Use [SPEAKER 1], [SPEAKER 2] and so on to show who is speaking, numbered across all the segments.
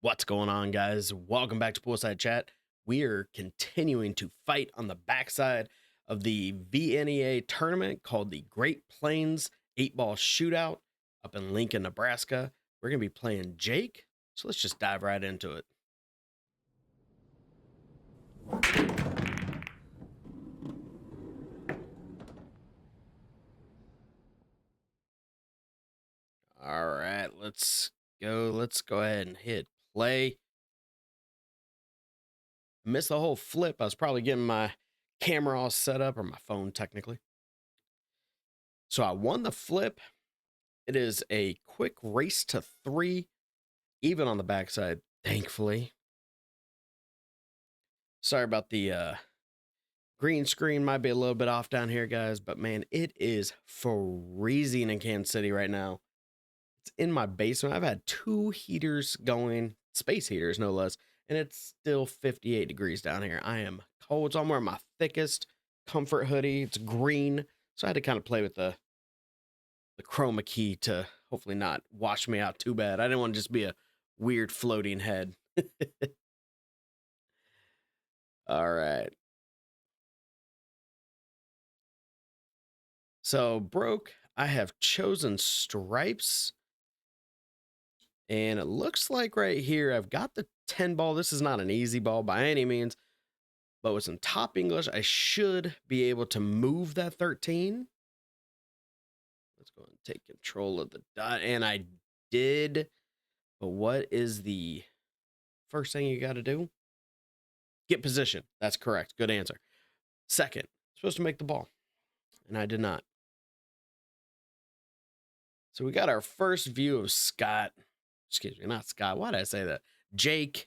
[SPEAKER 1] What's going on, guys? Welcome back to Poolside Chat. We are continuing to fight on the backside of the VNEA tournament called the Great Plains 8-Ball Shootout up in Lincoln, Nebraska. We're going to be playing Jake, so let's just dive right into it. All right, let's go. Let's go ahead and hit play. Missed the whole flip. I was probably getting my camera all set up, or my phone technically. So I won the flip. It is a quick race to 3, even on the backside, thankfully. Sorry about the green screen. Might be a little bit off down here, guys, but man, it is freezing in Kansas City right now. It's in my basement. I've had 2 heaters going, space heaters no less, and it's still 58 degrees down here. I am cold, so I'm wearing my thickest comfort hoodie. It's green, so I had to kind of play with the chroma key to hopefully not wash me out too bad. I didn't want to just be a weird floating head. All right. So, broke, I have chosen stripes. And it looks like right here, I've got the 10 ball. This is not an easy ball by any means, but with some top English, I should be able to move that 13. Let's go and take control of the dot. And I did. But what is the first thing you got to do? Get position. That's correct. Good answer. Second, supposed to make the ball. And I did not. So we got our first view of Scott. Excuse me, not Scott. Why did I say that? Jake.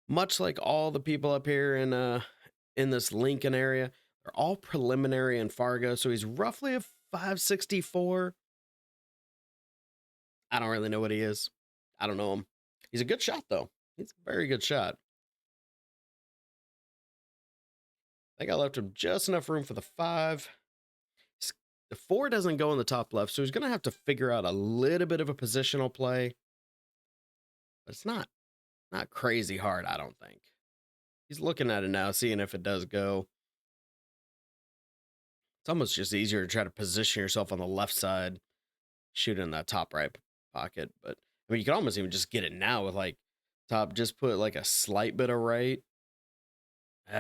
[SPEAKER 1] Much like all the people up here in this Lincoln area, they're all preliminary in Fargo. So he's roughly a 564. I don't really know what he is. I don't know him. He's a good shot, though. He's a very good shot. I think I left him just enough room for the 5. The 4 doesn't go in the top left, so he's going to have to figure out a little bit of a positional play. But it's not crazy hard, I don't think. He's looking at it now, seeing if it does go. It's almost just easier to try to position yourself on the left side, shoot in that top right pocket. But I mean, you can almost even just get it now with like top, just put like a slight bit of right.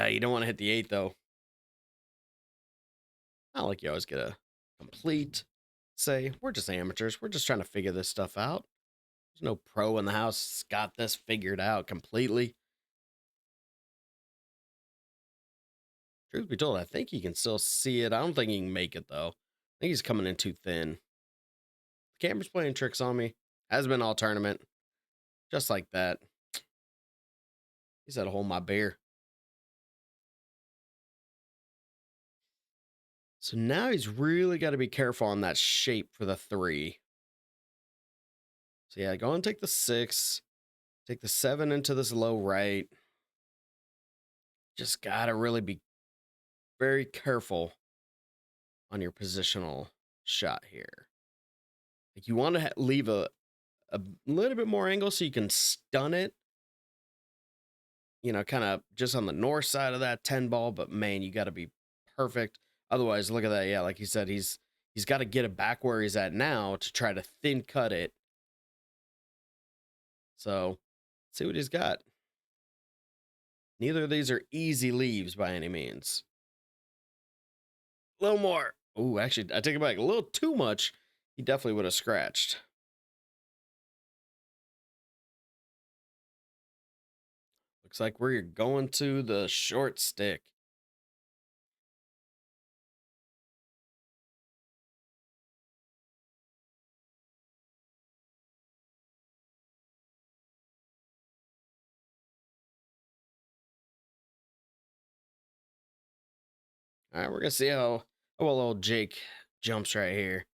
[SPEAKER 1] You don't want to hit the 8 though. Not like you always get a complete say. We're just amateurs. We're just trying to figure this stuff out. There's no pro in the house. It's got this figured out completely. Truth be told, I think he can still see it. I don't think he can make it though. I think he's coming in too thin. The camera's playing tricks on me. Has been all tournament. Just like that. He's had to hold my beer. So now he's really got to be careful on that shape for the 3. So yeah, go and take the 6. Take the 7 into this low right. Just got to really be very careful on your positional shot here. Like you want to leave a little bit more angle so you can stun it. You know, kind of just on the north side of that 10 ball, but man, you got to be perfect. Otherwise, look at that. Yeah, like you said, he's got to get it back where he's at now to try to thin cut it. So, let's see what he's got. Neither of these are easy leaves by any means. A little more. Oh, actually, I take it back. A little too much. He definitely would have scratched. Looks like we're going to the short stick. All right, we're going to see how well old Jake jumps right here.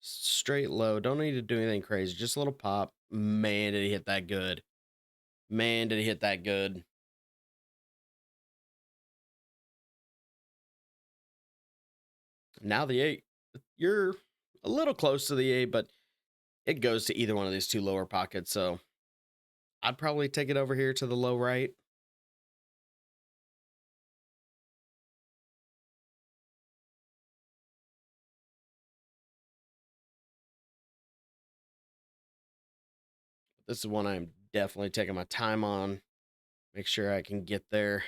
[SPEAKER 1] Straight low. Don't need to do anything crazy. Just a little pop. Man, did he hit that good. Man, did he hit that good. Now the 8. You're a little close to the 8, but it goes to either one of these two lower pockets. So I'd probably take it over here to the low right. This is one I'm definitely taking my time on. Make sure I can get there.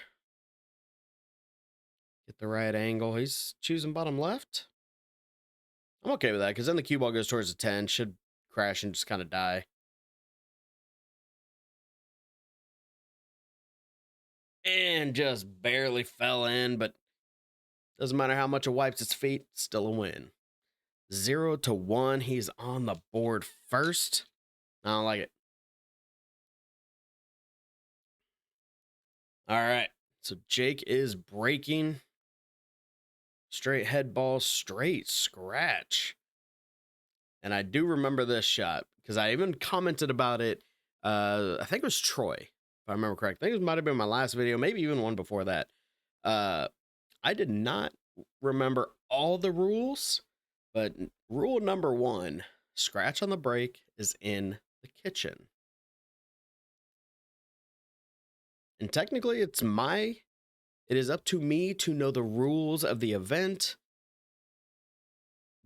[SPEAKER 1] Get the right angle. He's choosing bottom left. I'm okay with that because then the cue ball goes towards the 10. Should crash and just kind of die. And just barely fell in, but doesn't matter how much it wipes its feet, still a win. 0-1. He's on the board first. I don't like it. All right. So Jake is breaking. Straight head ball, straight scratch. And I do remember this shot because I even commented about it. I think it was Troy, if I remember correct. I think it might have been my last video, maybe even one before that. I did not remember all the rules, but rule number 1, scratch on the break is in the kitchen. And technically it is up to me to know the rules of the event,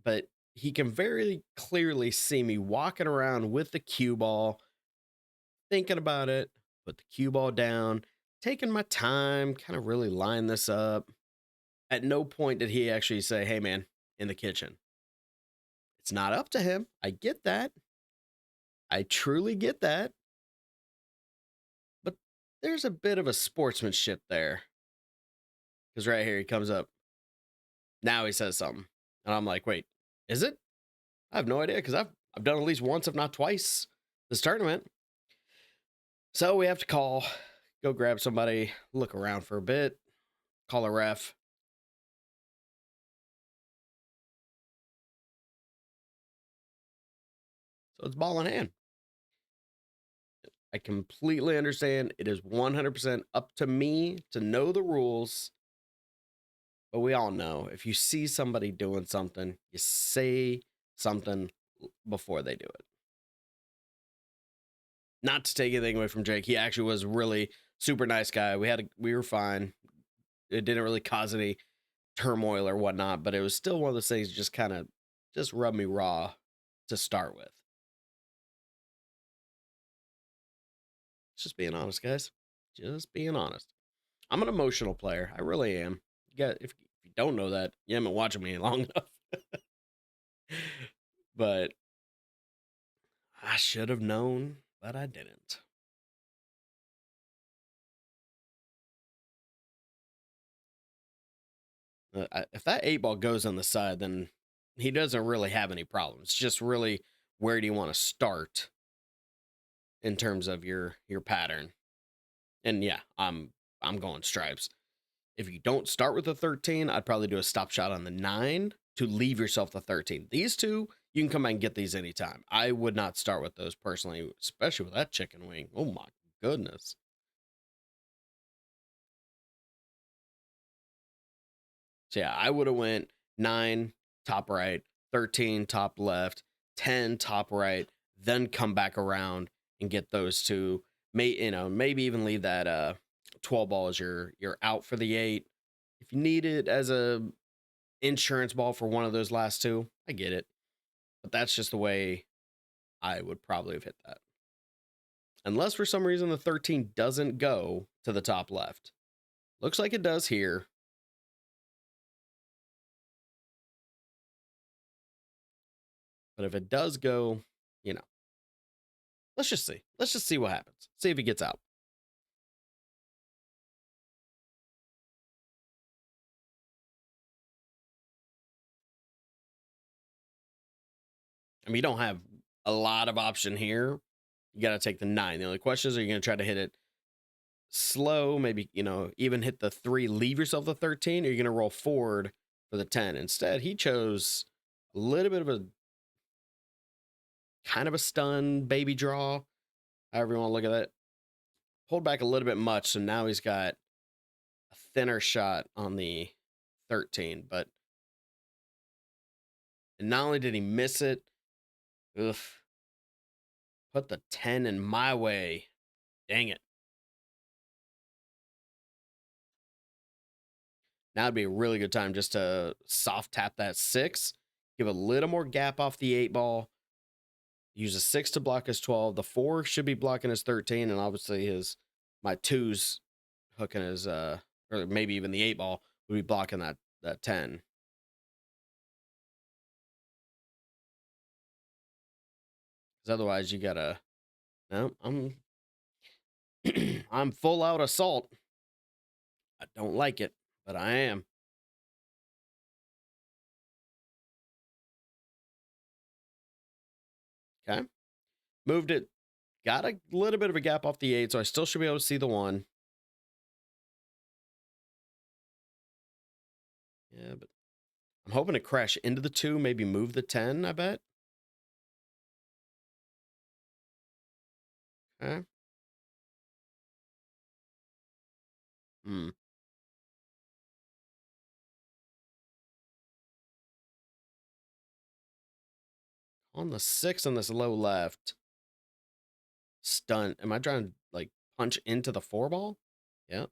[SPEAKER 1] but he can very clearly see me walking around with the cue ball, thinking about it, put the cue ball down, taking my time, kind of really line this up. At no point did he actually say, hey man, in the kitchen. It's not up to him. I get that. I truly get that. But there's a bit of a sportsmanship there. Because right here he comes up. Now he says something. And I'm like, wait, is it? I have no idea because I've done at least once, if not twice, this tournament. So we have to go grab somebody, look around for a bit, call a ref. So it's ball in hand. I completely understand. It is 100% up to me to know the rules. But we all know if you see somebody doing something, you say something before they do it. Not to take anything away from Jake. He actually was really super nice guy. We were fine. It didn't really cause any turmoil or whatnot, but it was still one of those things just kind of just rubbed me raw to start with. Just being honest, guys. Just being honest. I'm an emotional player. I really am. If you don't know that, you haven't watched me long enough. But I should have known, but I didn't. If that 8 ball goes on the side, then he doesn't really have any problems. It's just really where do you want to start in terms of your pattern. And yeah, I'm going stripes. If you don't start with the 13, I'd probably do a stop shot on the 9 to leave yourself the 13. These two, you can come back and get these anytime. I would not start with those personally, especially with that chicken wing. Oh my goodness. So yeah, I would have went 9 top right, 13 top left, 10 top right, then come back around and get those two. Maybe even leave that 12 ball as your out for the 8. If you need it as a insurance ball for one of those last two, I get it. But that's just the way I would probably have hit that. Unless for some reason the 13 doesn't go to the top left. Looks like it does here. But if it does go, let's just see. Let's just see what happens. See if he gets out. I mean, you don't have a lot of option here. You got to take the 9. The only question is, are you going to try to hit it slow? Maybe, even hit the 3, leave yourself the 13, or you're going to roll forward for the 10. Instead, he chose a little bit of a kind of a stun baby draw. However you want to look at that. Pulled back a little bit much, so now he's got a thinner shot on the 13. But and not only did he miss it, put the 10 in my way. Dang it. Now would be a really good time just to soft tap that 6, give a little more gap off the 8 ball, use a 6 to block his 12. The 4 should be blocking his 13, and obviously my 2's hooking his or maybe even the 8 ball would be blocking that 10. Because otherwise you gotta no, I'm full out assault. I don't like it, but I am. Okay. Moved it. Got a little bit of a gap off the 8, so I still should be able to see the 1. Yeah, but I'm hoping to crash into the 2, maybe move the 10, I bet. Okay. Hmm. On the 6 on this low left. Stunt. Am I trying to like punch into the 4 ball? Yeah.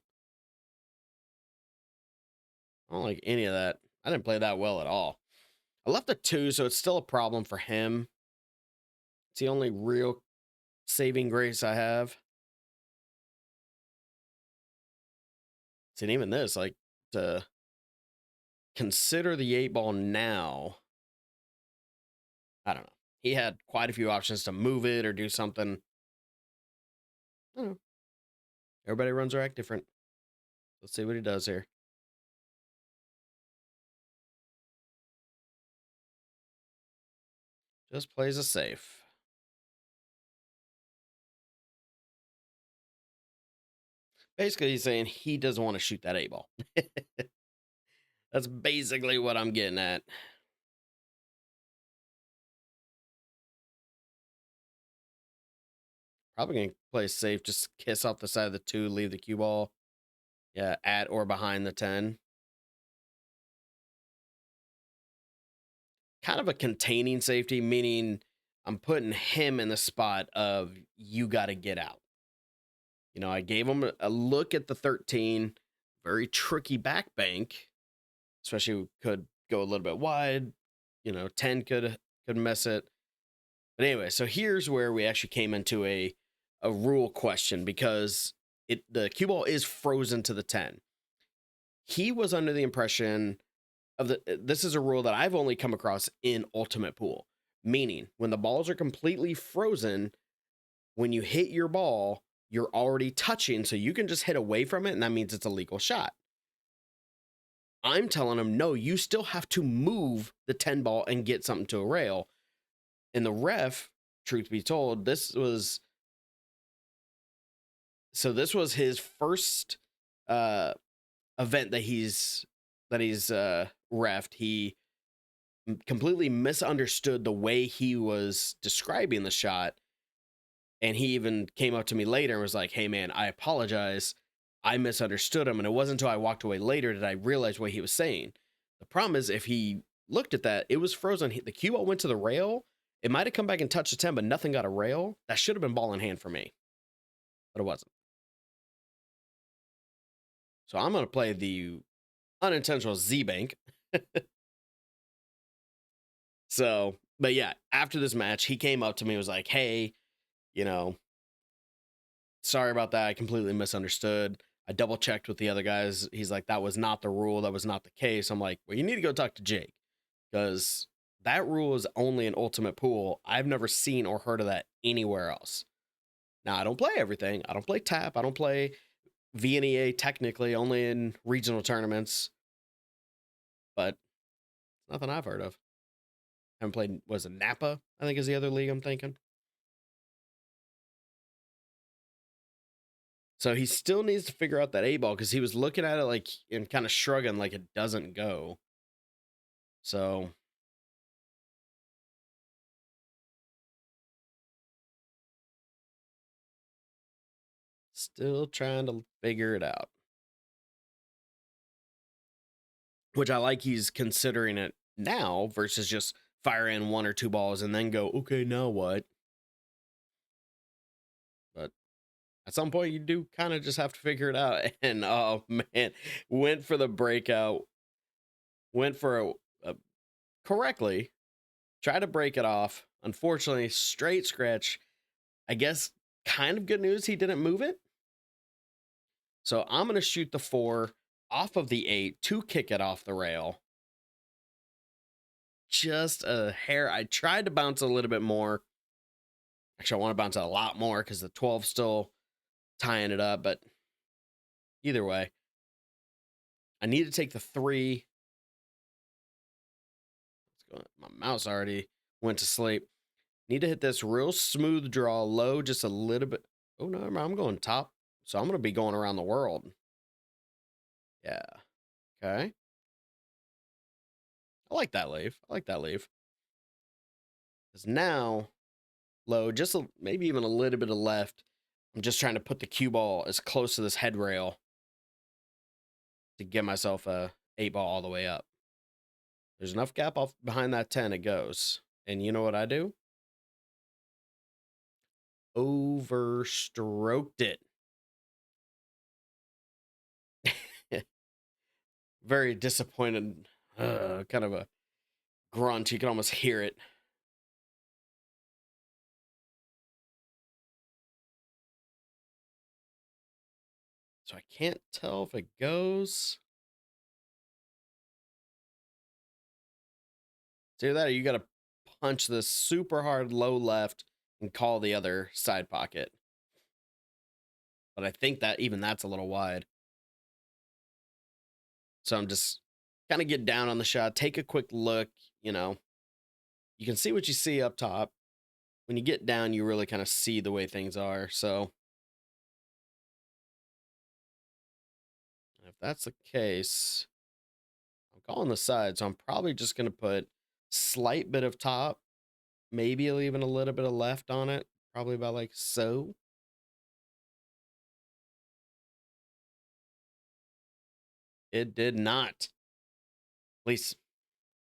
[SPEAKER 1] I don't like any of that. I didn't play that well at all. I left a 2, so it's still a problem for him. It's the only real saving grace I have. And even this, like, to consider the 8 ball now, I don't know. He had quite a few options to move it or do something. I don't know. Everybody runs their act different. Let's see what he does here. Just plays a safe. Basically, he's saying he doesn't want to shoot that 8 ball. That's basically what I'm getting at. Probably going to play safe, just kiss off the side of the 2, leave the cue ball. Yeah, at or behind the 10. Kind of a containing safety, meaning I'm putting him in the spot of you got to get out. You know, I gave him a look at the 13, very tricky back bank, especially could go a little bit wide. You know, 10 could mess it. But anyway, so here's where we actually came into a rule question because the cue ball is frozen to the 10. He was under the impression of this is a rule that I've only come across in Ultimate Pool, meaning when the balls are completely frozen, when you hit your ball, you're already touching, so you can just hit away from it, and that means it's a legal shot. I'm telling him, no, you still have to move the 10 ball and get something to a rail. And the ref, truth be told, this was his first event that he's refed. He completely misunderstood the way he was describing the shot. And he even came up to me later and was like, hey, man, I apologize. I misunderstood him. And it wasn't until I walked away later that I realized what he was saying. The problem is if he looked at that, it was frozen. The cue ball went to the rail. It might have come back and touched the 10, but nothing got a rail. That should have been ball in hand for me, but it wasn't. So I'm going to play the unintentional Z-Bank. So, but yeah, after this match, he came up to me and was like, hey, you know, sorry about that. I completely misunderstood. I double checked with the other guys. He's like, that was not the rule. That was not the case. I'm like, well, you need to go talk to Jake because that rule is only in Ultimate Pool. I've never seen or heard of that anywhere else. Now, I don't play everything. I don't play tap. I don't play VNEA technically, only in regional tournaments. But it's nothing I've heard of. Haven't played, was it Napa? I think is the other league I'm thinking. So he still needs to figure out that A ball because he was looking at it like and kind of shrugging like it doesn't go. So still trying to figure it out. Which I like he's considering it now versus just fire in 1 or 2 balls and then go, okay, now what? At some point, you do kind of just have to figure it out. And oh man, went for the breakout, went for a correctly, tried to break it off. Unfortunately, straight scratch. I guess kind of good news he didn't move it. So I'm going to shoot the 4 off of the 8 to kick it off the rail. Just a hair. I tried to bounce a little bit more. Actually, I want to bounce it a lot more because the 12 still tying it up. But either way, I need to take the 3. Let's go. My mouse already went to sleep. Need to hit this real smooth draw low, just a little bit. Oh, no, I'm going top. So I'm going to be going around the world. Yeah. Okay. I like that leave. I like that leave. Because now, low, just maybe even a little bit of left. I'm just trying to put the cue ball as close to this head rail to get myself a 8 ball all the way up. There's enough gap off behind that 10, it goes. And you know what I do? Overstroked it. Very disappointed. Kind of a grunt. You can almost hear it. So I can't tell if it goes. See that? Or you got to punch this super hard low left and call the other side pocket. But I think that even that's a little wide. So I'm just kind of get down on the shot, take a quick look, you know. You can see what you see up top. When you get down, you really kind of see the way things are. So if that's the case, I'm calling the side. So I'm probably just going to put slight bit of top, maybe leaving a little bit of left on it. Probably about like so. It did not. At least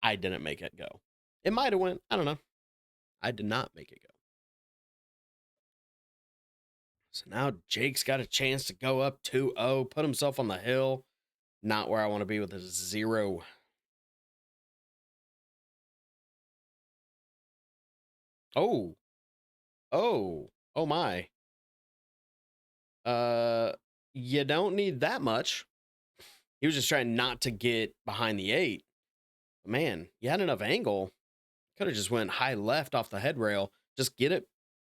[SPEAKER 1] I didn't make it go. It might have went. I don't know. I did not make it go. So now Jake's got a chance to go up 2-0, put himself on the hill. Not where I want to be with a 0. Oh. Oh. Oh my. Uh you don't need that much. He was just trying not to get behind the 8. But man, you had enough angle. Could have just went high left off the head rail. Just get it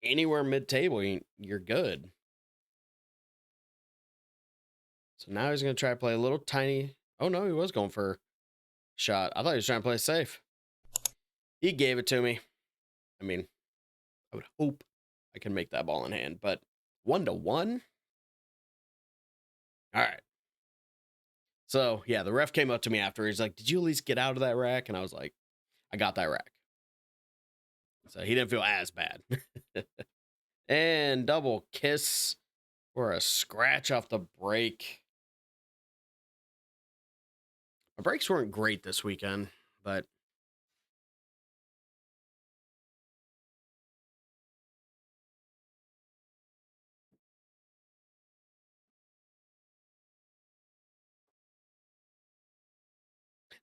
[SPEAKER 1] anywhere mid-table. You're good. So now he's going to try to play a little tiny. Oh, no, he was going for a shot. I thought he was trying to play safe. He gave it to me. I mean, I would hope I can make that ball in hand, but 1-1. All right. So, yeah, the ref came up to me after. He's like, did you at least get out of that rack? And I was like, I got that rack. So he didn't feel as bad. And double kiss for a scratch off the break. My breaks weren't great this weekend, but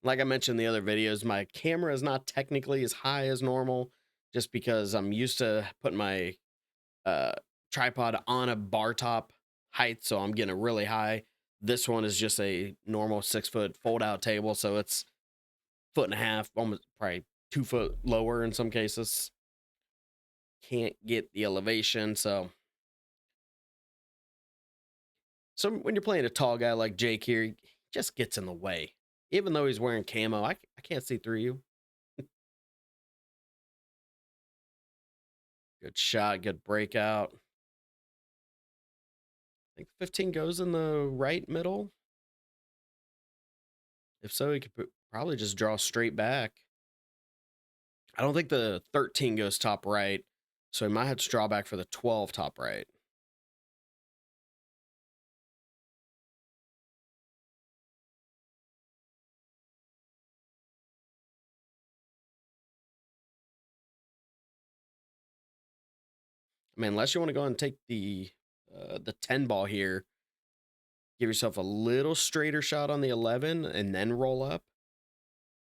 [SPEAKER 1] like I mentioned in the other videos, my camera is not technically as high as normal just because I'm used to putting my uh, tripod on a bar top height, so I'm getting it really high. This one is just a normal 6-foot fold out table, so it's 1.5 feet, almost probably 2 foot lower in some cases. Can't get the elevation, so when you're playing a tall guy like Jake here, he just gets in the way. Even though he's wearing camo, I can't see through you. Good shot, good breakout. I think 15 goes in the right middle. If so, he could probably just draw straight back. I don't think the 13 goes top right, so he might have to draw back for the 12 top right. I mean, unless you want to go and take the the 10 ball here. Give yourself a little straighter shot on the 11 and then roll up.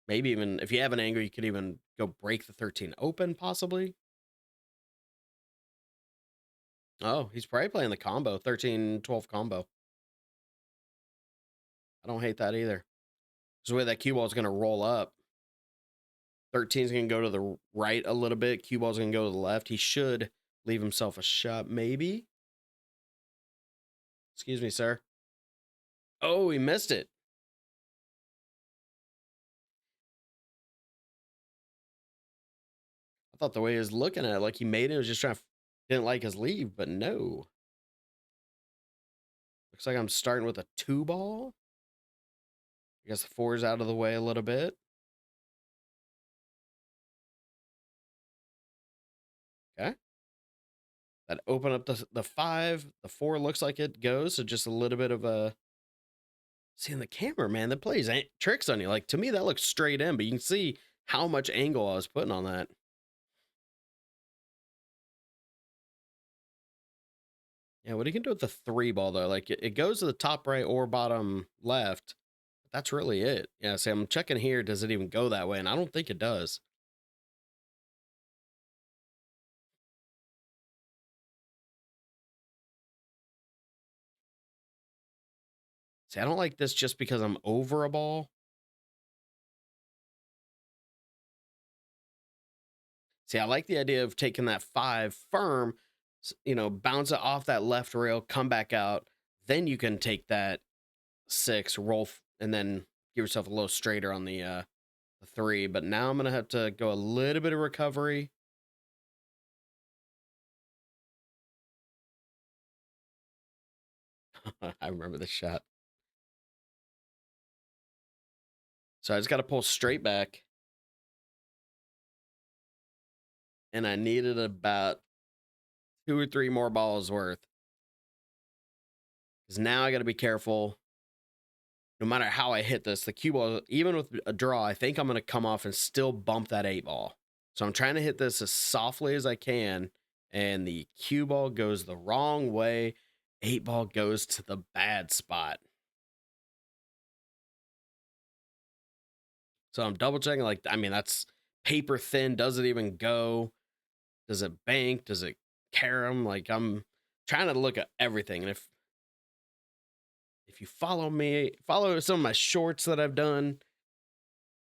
[SPEAKER 1] Maybe even if you have an angle, you could even go break the 13 open, possibly. Oh, he's probably playing the combo, 13-12 combo. I don't hate that either. So the way that cue ball is going to roll up, 13 is going to go to the right a little bit. Cue ball is going to go to the left. He should leave himself a shot, maybe. Excuse me, sir. Oh, he missed it. I thought the way he was looking at it, like he made it, was just trying to, didn't like his leave, but no. Looks like I'm starting with a 2 ball. I guess the 4 is out of the way a little bit. Okay. That open up the 5. The 4 looks like it goes. So just a little bit of a. See, in the camera, man, that plays tricks on you. Like, to me, that looks straight in, but you can see how much angle I was putting on that. Yeah, what do you can do with the 3 ball, though? Like, it goes to the top right or bottom left. That's really it. Yeah, see, I'm checking here. Does it even go that way? And I don't think it does. See, I don't like this just because I'm over a ball. See, I like the idea of taking that 5 firm, bounce it off that left rail, come back out. Then you can take that 6, roll, and then give yourself a little straighter on the 3. But now I'm going to have to go a little bit of recovery. I remember this shot. So I just got to pull straight back. And I needed about 2 or 3 more balls worth. Because now I got to be careful. No matter how I hit this, the cue ball, even with a draw, I think I'm going to come off and still bump that 8 ball. So I'm trying to hit this as softly as I can. And the cue ball goes the wrong way. 8 ball goes to the bad spot. So I'm double checking. Like, I mean, that's paper thin. Does it even go? Does it bank? Does it carom? Like, I'm trying to look at everything. And if you follow some of my shorts that I've done,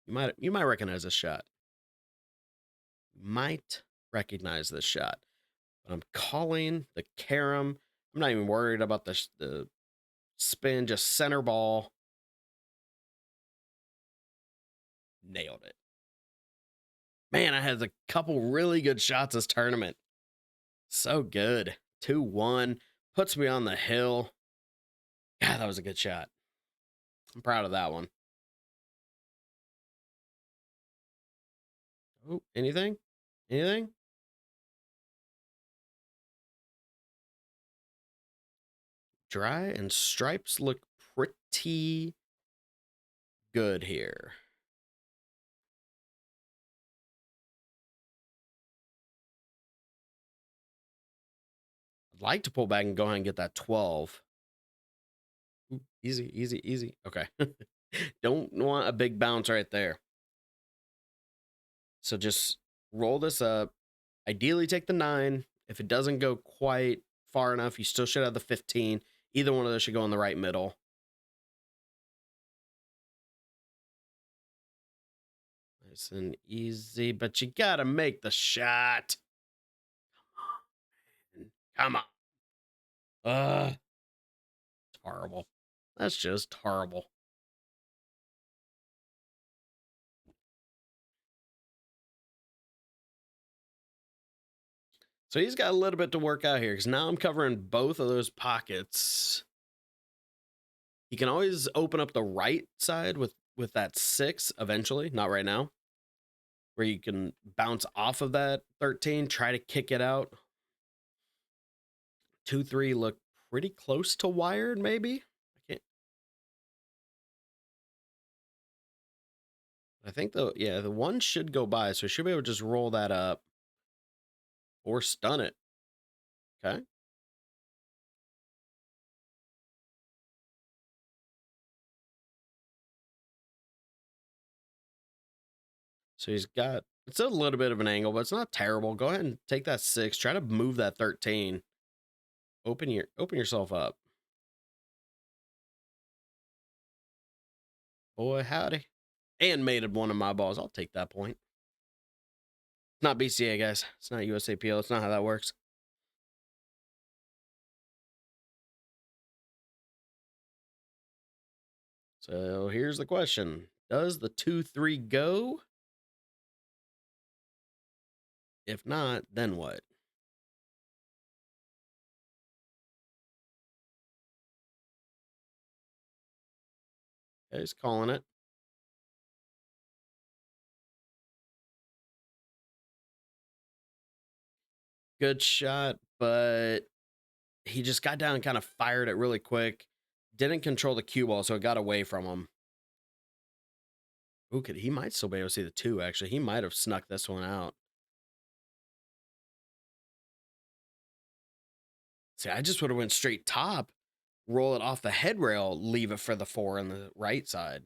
[SPEAKER 1] you might recognize this shot. Might recognize this shot. But I'm calling the carom. I'm not even worried about the spin, just center ball. Nailed it. Man, I had a couple really good shots this tournament. So good. 2-1. Puts me on the hill. God, that was a good shot. I'm proud of that one. Oh, anything? Anything? Dry and stripes look pretty good here. I'd like to pull back and go ahead and get that 12. Ooh, easy, easy, easy. Okay. Don't want a big bounce right there. So just roll this up. Ideally, take the 9. If it doesn't go quite far enough, you still should have the 15. Either one of those should go in the right middle. Nice and easy, but you gotta make the shot. Come on. It's horrible. That's just horrible. So he's got a little bit to work out here because now I'm covering both of those pockets. He can always open up the right side with that 6 eventually, not right now, where you can bounce off of that 13, try to kick it out. 2-3 look pretty close to wired, maybe. I think the 1 should go by, so we should be able to just roll that up or stun it. Okay. So he's got, it's a little bit of an angle, but it's not terrible. Go ahead and take that 6. Try to move that 13. Open yourself up. Boy, howdy. And mated one of my balls. I'll take that point. It's not BCA, guys. It's not USAPL. It's not how that works. So here's the question. Does the 2-3 go? If not, then what? Okay, he's calling it. Good shot, but he just got down and kind of fired it really quick. Didn't control the cue ball, so it got away from him. Ooh, he might still be able to see the 2, actually. He might have snuck this one out. See, I just would have went straight top, roll it off the head rail, leave it for the 4 on the right side.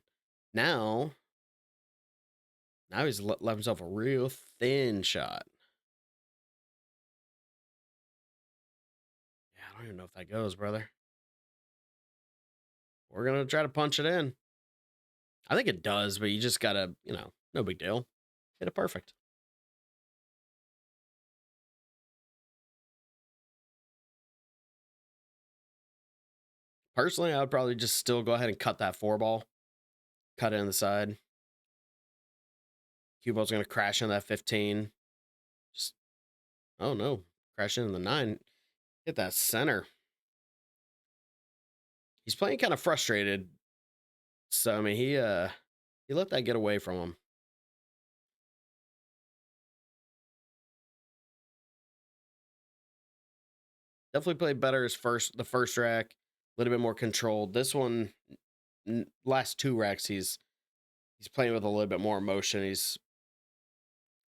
[SPEAKER 1] Now he's left himself a real thin shot. Yeah, I don't even know if that goes, brother. We're going to try to punch it in. I think it does, but you just got to, no big deal. Hit it perfect. Personally, I would probably just still go ahead and cut that 4 ball. Cut it in the side. Cue ball's going to crash in that 15. Just, oh no. Crash into the 9. Hit that center. He's playing kind of frustrated. So, I mean, he let that get away from him. Definitely played better the first rack. A little bit more controlled. This one, last 2 racks, he's playing with a little bit more emotion. His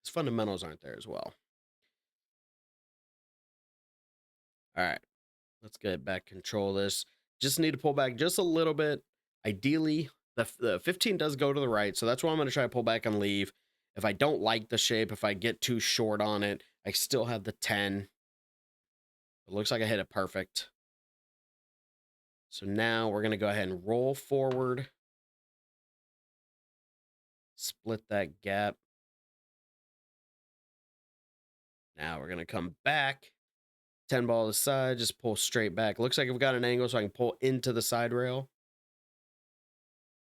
[SPEAKER 1] fundamentals aren't there as well. All right, let's get back control this. Just need to pull back just a little bit. Ideally, the 15 does go to the right, so that's why I'm going to try to pull back and leave. If I don't like the shape, if I get too short on it, I still have the 10. It looks like I hit it perfect. So now we're going to go ahead and roll forward. Split that gap. Now we're going to come back. 10 ball to the side, just pull straight back. Looks like I've got an angle so I can pull into the side rail.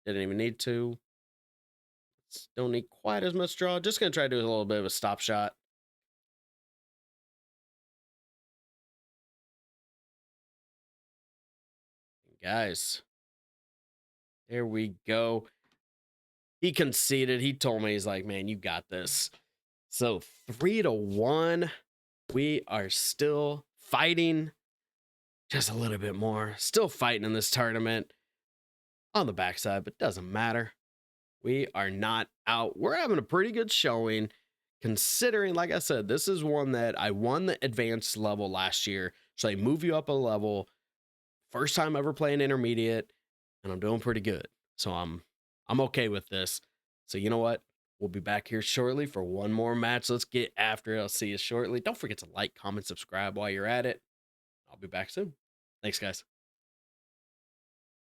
[SPEAKER 1] Didn't even need to. Don't need quite as much draw. Just going to try to do a little bit of a stop shot. Guys, there we go. He conceded. He told me, he's like, man, you got this. So 3-1. We are still fighting just a little bit more. Still fighting in this tournament on the backside, but doesn't matter. We are not out. We're having a pretty good showing considering, like I said, this is one that I won the advanced level last year. So they move you up a level. First time ever playing intermediate, and I'm doing pretty good. So I'm okay with this. So you know what? We'll be back here shortly for one more match. Let's get after it. I'll see you shortly. Don't forget to like, comment, subscribe while you're at it. I'll be back soon. Thanks, guys.